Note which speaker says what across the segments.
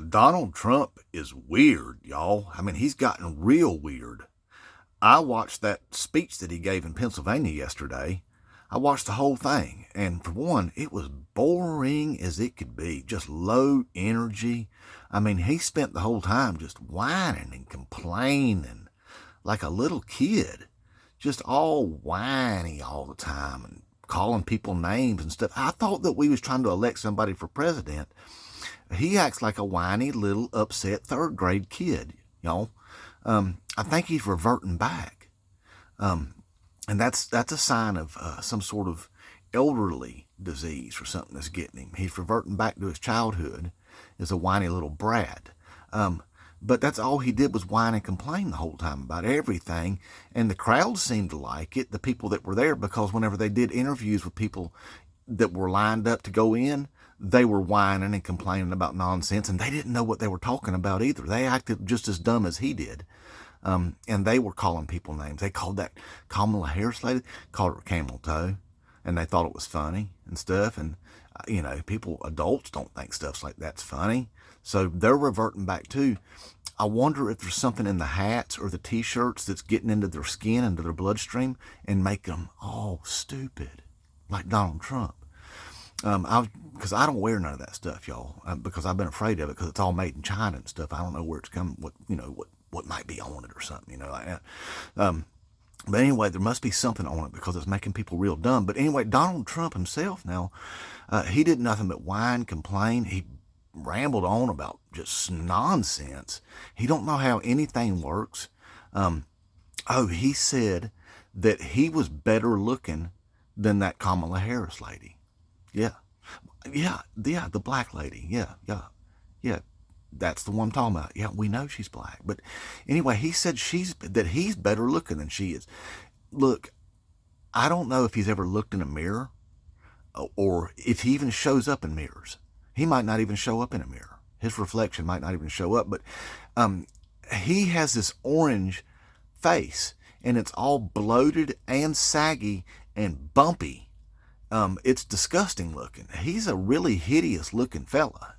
Speaker 1: Donald Trump is weird, y'all. I mean, he's gotten real weird. I watched that speech that he gave in Pennsylvania yesterday. I watched the whole thing, and for one, it was boring as it could be, just low energy. I mean, he spent the whole time just whining and complaining like a little kid, just all whiny all the time and calling people names and stuff. I thought that we was trying to elect somebody for president. He acts like a whiny little upset third grade kid, y'all. I think he's reverting back. And that's a sign of some sort of elderly disease or something that's getting him. He's reverting back to his childhood as a whiny little brat. But that's all he did was whine and complain the whole time about everything. And the crowd seemed to like it, the people that were there, because whenever they did interviews with people that were lined up to go in, they were whining and complaining about nonsense, and they didn't know what they were talking about either. They acted just as dumb as he did. And they were calling people names. They called that Kamala Harris lady, called her camel toe, and they thought it was funny and stuff. And, people, adults don't think stuff like that's funny. So they're reverting back too. I wonder if there's something in the hats or the t-shirts that's getting into their skin, into their bloodstream, and make them all stupid, like Donald Trump. Because I don't wear none of that stuff, y'all, because I've been afraid of it, because it's all made in China and stuff. I don't know where it's coming, what might be on it or something, like that. But anyway, there must be something on it because it's making people real dumb. But anyway, Donald Trump himself now, he did nothing but whine, complain. He rambled on about just nonsense. He don't know how anything works. He said that he was better looking than that Kamala Harris lady. Yeah, the black lady. Yeah. That's the one I'm talking about. Yeah, we know she's black. But anyway, he said that he's better looking than she is. Look, I don't know if he's ever looked in a mirror or if he even shows up in mirrors. He might not even show up in a mirror. His reflection might not even show up. But he has this orange face, and it's all bloated and saggy and bumpy. It's disgusting looking. He's a really hideous looking fella.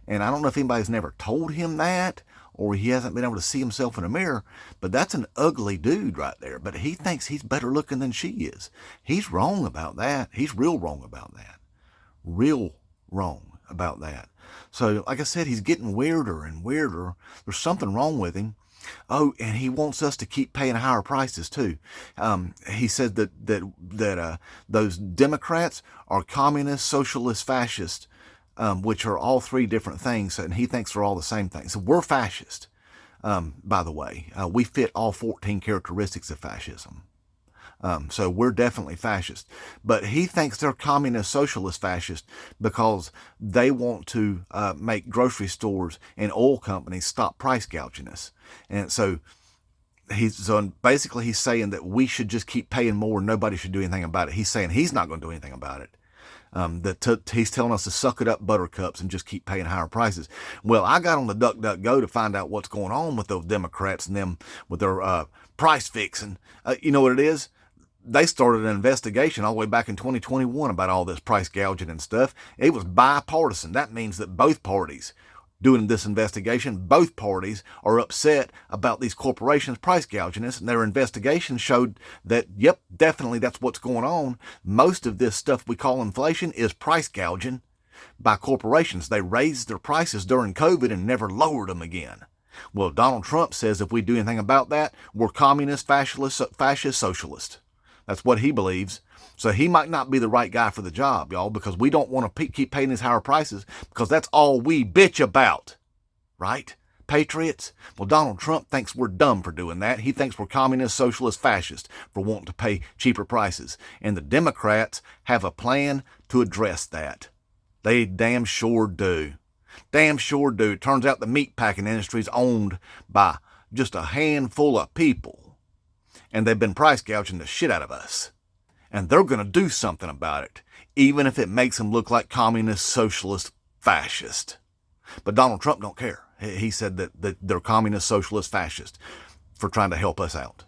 Speaker 1: And I don't know if anybody's never told him that, or he hasn't been able to see himself in a mirror, but that's an ugly dude right there. But he thinks he's better looking than she is. He's wrong about that. He's real wrong about that. Real wrong about that. So, like I said, he's getting weirder and weirder. There's something wrong with him. Oh, and he wants us to keep paying higher prices too. He said that those Democrats are communist, socialist, fascist, which are all three different things, and he thinks they're all the same thing. So we're fascist, by the way. We fit all 14 characteristics of fascism. So we're definitely fascist. But he thinks they're communist, socialist, fascist because they want to make grocery stores and oil companies stop price gouging us. And so basically he's saying that we should just keep paying more and nobody should do anything about it. He's saying he's not going to do anything about it. He's telling us to suck it up, buttercups, and just keep paying higher prices. Well, I got on the DuckDuckGo to find out what's going on with those Democrats and them with their price fixing. You know what it is? They started an investigation all the way back in 2021 about all this price gouging and stuff. It was bipartisan. That means that both parties doing this investigation, both parties are upset about these corporations price gouging us, and their investigation showed that, yep, definitely that's what's going on. Most of this stuff we call inflation is price gouging by corporations. They raised their prices during COVID and never lowered them again. Well, Donald Trump says if we do anything about that, we're communist, fascist, socialist. That's what he believes. So he might not be the right guy for the job, y'all, because we don't want to keep paying his higher prices because that's all we bitch about, right? Patriots? Well, Donald Trump thinks we're dumb for doing that. He thinks we're communist, socialist, fascist for wanting to pay cheaper prices. And the Democrats have a plan to address that. They damn sure do. Damn sure do. It turns out the meatpacking industry is owned by just a handful of people. And they've been price gouging the shit out of us. And they're going to do something about it, even if it makes them look like communist, socialist, fascist. But Donald Trump don't care. He said that they're communist, socialist, fascist for trying to help us out.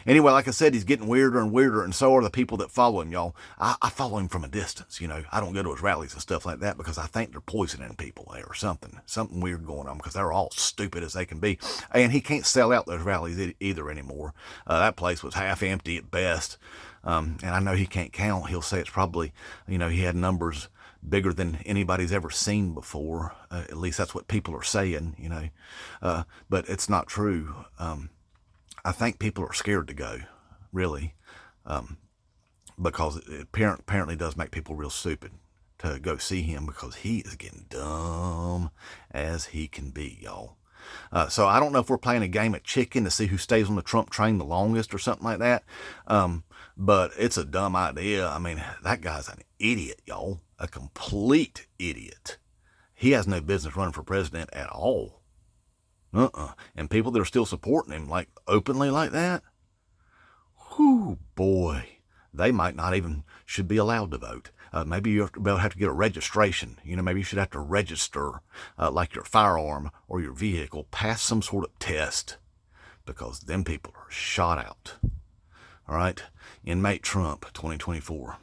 Speaker 1: Anyway, like I said, he's getting weirder and weirder, and so are the people that follow him, y'all. I follow him from a distance, you know. I don't go to his rallies and stuff like that because I think they're poisoning people there or something weird going on, because they're all stupid as they can be. And he can't sell out those rallies either anymore. That place was half empty at best. And I know he can't count. He'll say it's probably, you know, he had numbers bigger than anybody's ever seen before. At least that's what people are saying, you know. But it's not true. I think people are scared to go, really, because it apparently does make people real stupid to go see him, because he is getting dumb as he can be, y'all. So I don't know if we're playing a game of chicken to see who stays on the Trump train the longest or something like that. But it's a dumb idea. I mean, that guy's an idiot, y'all. A complete idiot. He has no business running for president at all. And people that are still supporting him, like, openly like that, whoo, boy, they might not even should be allowed to vote. Maybe you have to get a registration. You know, maybe you should have to register, like your firearm or your vehicle, pass some sort of test, because them people are shot out. All right, Inmate Trump 2024.